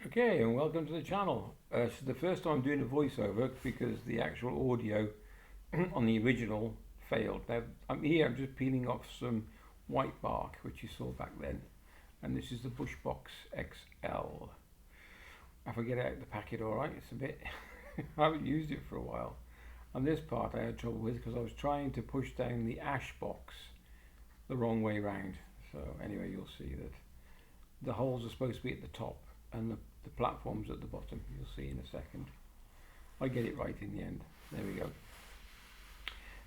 Okay, and welcome to the channel. This is the first time I'm doing a voiceover because the actual audio on the original failed. Now I'm here, I'm just peeling off some white bark, which you saw back then. And this is the Bushbox XL. If I get it out of the packet alright, it's a bit, I haven't used it for a while. And this part I had trouble with because I was trying to push down the ash box the wrong way round. So anyway, you'll see that the holes are supposed to be at the top and the platform's at the bottom. You'll see in a second. I get it right in the end. There we go.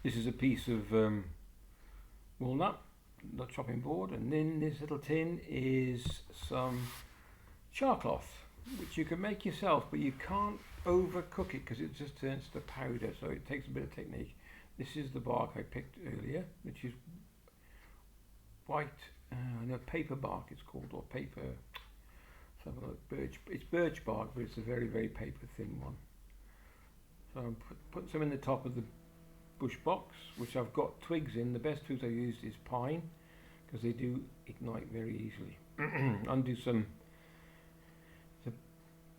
This is a piece of walnut, the chopping board, and in this little tin is some char cloth, which you can make yourself, but you can't overcook it because it just turns to powder, so it takes a bit of technique. This is the bark I picked earlier, which is white, no, paper bark it's called, or paper. Birch. It's birch bark, but it's a very, very paper thin one. So I'm putting some in the top of the bush box, which I've got twigs in. The best twigs I used is pine, because they do ignite very easily. Undo some the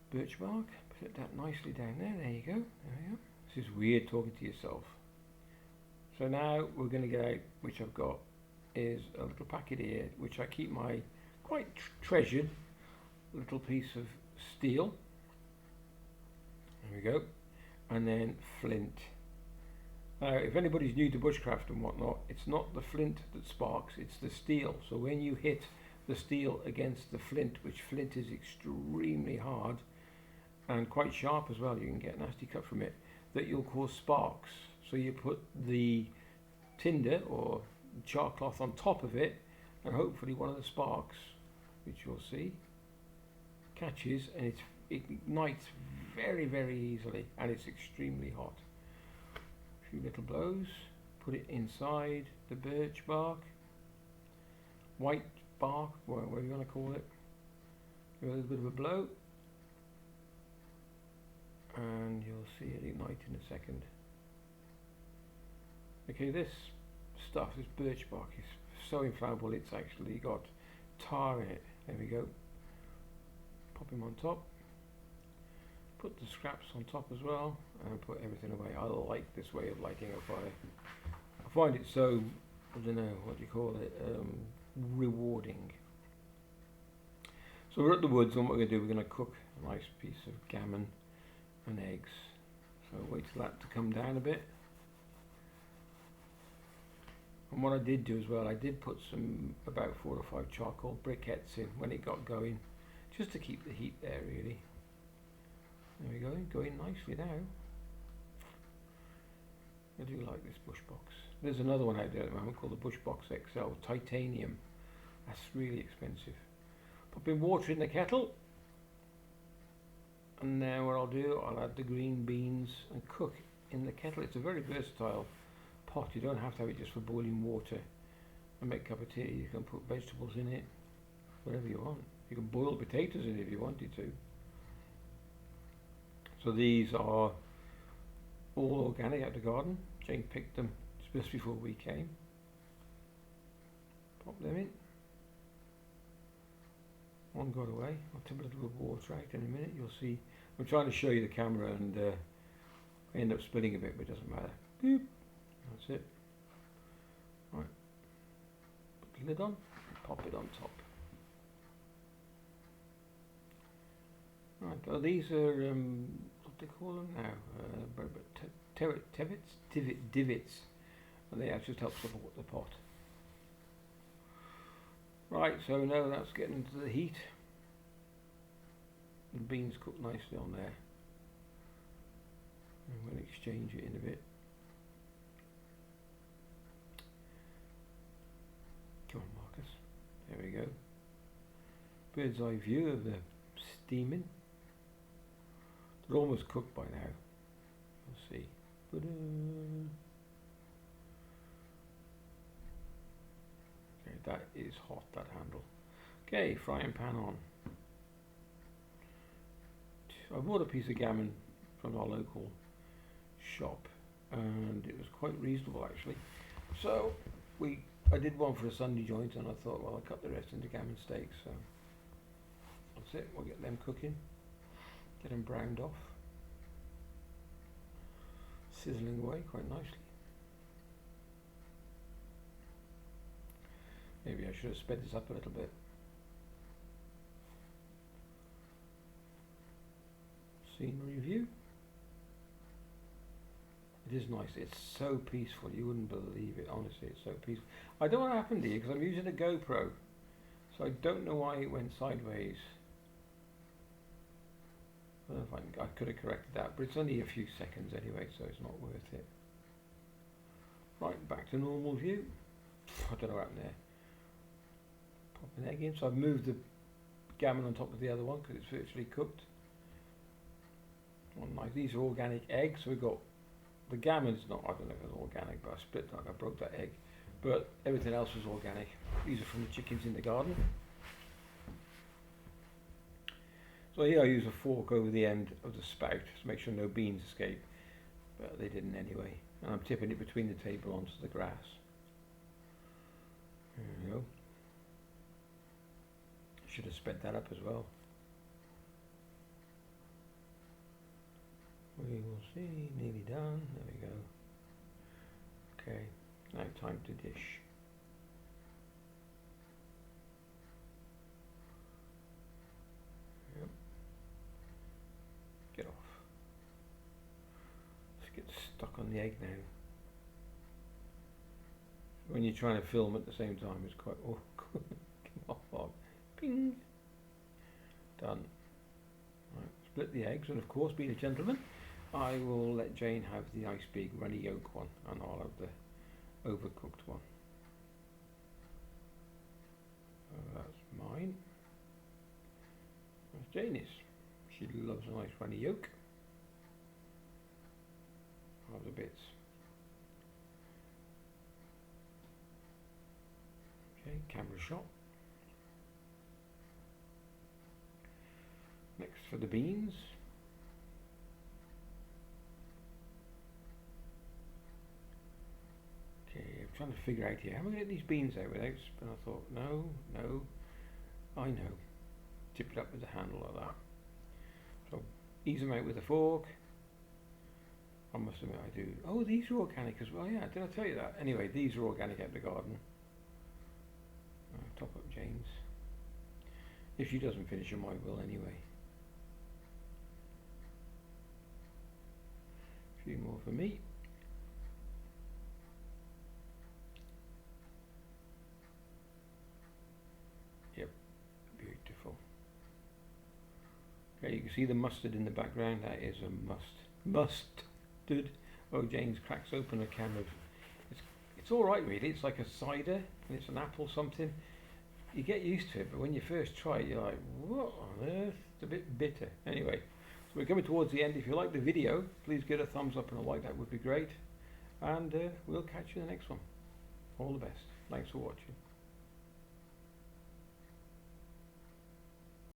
birch bark, put that nicely down there. There you go. There we go. This is weird talking to yourself. So now we're going to get out, which I've got, is a little packet here, which I keep my quite treasured little piece of steel. There we go. And then flint. Now if anybody's new to bushcraft and whatnot, it's not the flint that sparks, it's the steel. So when you hit the steel against the flint, which flint is extremely hard and quite sharp as well, you can get a nasty cut from it, that you'll cause sparks. So you put the tinder or char cloth on top of it, and hopefully one of the sparks, which you'll see, catches, and it ignites very, very easily, and it's extremely hot. A few little blows, put it inside the birch bark, white bark, whatever you want to call it. Give it a little bit of a blow, and you'll see it ignite in a second. Okay, this stuff, this birch bark, is so inflammable it's actually got tar in it. There we go. Pop him on top, put the scraps on top as well, and put everything away. I like this way of lighting a fire. I find it so, I don't know, what do you call it, rewarding. So we're at the woods, and what we're going to do, we're going to cook a nice piece of gammon and eggs. So wait till that to come down a bit. And what I did do as well, I did put about 4 or 5 charcoal briquettes in when it got going, just to keep the heat there really. There we go, going nicely now. I do like this Bushbox. There's another one out there at the moment called the Bushbox XL, titanium. That's really expensive. Pop in water in the kettle, and now what I'll do, I'll add the green beans and cook in the kettle. It's a very versatile pot. You don't have to have it just for boiling water and make a cup of tea. You can put vegetables in it, whatever you want. You can boil potatoes in it if you wanted to. So these are all organic out of the garden. Jane picked them just before we came. Pop them in. One got away. I'll take a little bit of water out in a minute. You'll see. I'm trying to show you the camera, and I end up spilling a bit, but it doesn't matter. Boop. That's it. Right. Put the lid on. And pop it on top. Right, well, these are, what do they call them now? Divots, and they actually help support the pot. Right, so now that's getting into the heat. The beans cook nicely on there. I'm going to exchange it in a bit. Come on, Marcus. There we go. Bird's eye view of the steaming. They're almost cooked by now. We'll see. Okay, that is hot, that handle. Okay, frying pan on. I bought a piece of gammon from our local shop, and it was quite reasonable actually. So I did one for a Sunday joint, and I thought, well, I'll cut the rest into gammon steaks. So it. We'll get them cooking. Get them browned off. Sizzling away quite nicely. Maybe I should have sped this up a little bit. Scenery view. It is nice. It's so peaceful. You wouldn't believe it. Honestly, it's so peaceful. I don't know what happened here because I'm using a GoPro, so I don't know why it went sideways. I don't know if I could have corrected that, but it's only a few seconds anyway, so it's not worth it. Right, back to normal view. I don't know what happened there. Pop an egg in. So I've moved the gammon on top of the other one because it's virtually cooked. Well, nice. These are organic eggs. So we've got the gammon's not, I don't know if it's organic, but I split that, I broke that egg. But everything else was organic. These are from the chickens in the garden. So here I use a fork over the end of the spout to make sure no beans escape, but they didn't anyway. And I'm tipping it between the table onto the grass. There we go. Should have sped that up as well. We will see, nearly done, there we go. Okay, now time to dish. Yep. Get off. Let's get stuck on the egg now. When you're trying to film at the same time, it's quite awkward. Come on, ping. Done. Right, split the eggs, and of course, being a gentleman, I will let Jane have the nice big runny yolk one, and I'll have the overcooked one. So that's mine. That's Jane's. She loves a nice runny yolk. Have the bits. Okay, camera shot. Next for the beans. Okay, I'm trying to figure out here, how am I going to get these beans out without, and I thought, no, I know. Tip it up with the handle like that. So, ease them out with a fork. I must admit I do. Oh, these are organic as well, yeah, did I tell you that? Anyway, these are organic out of the garden. Top up James. If she doesn't finish them, I will anyway. A few more for me. Yep, beautiful. Okay, you can see the mustard in the background. That is a mustard. Oh, James cracks open a can of. It's all right, really. It's like a cider, and it's an apple something. You get used to it, but when you first try it, you're like, what on earth? It's a bit bitter. Anyway, so we're coming towards the end. If you like the video, please give it a thumbs up and a like. That would be great. And we'll catch you in the next one. All the best. Thanks for watching.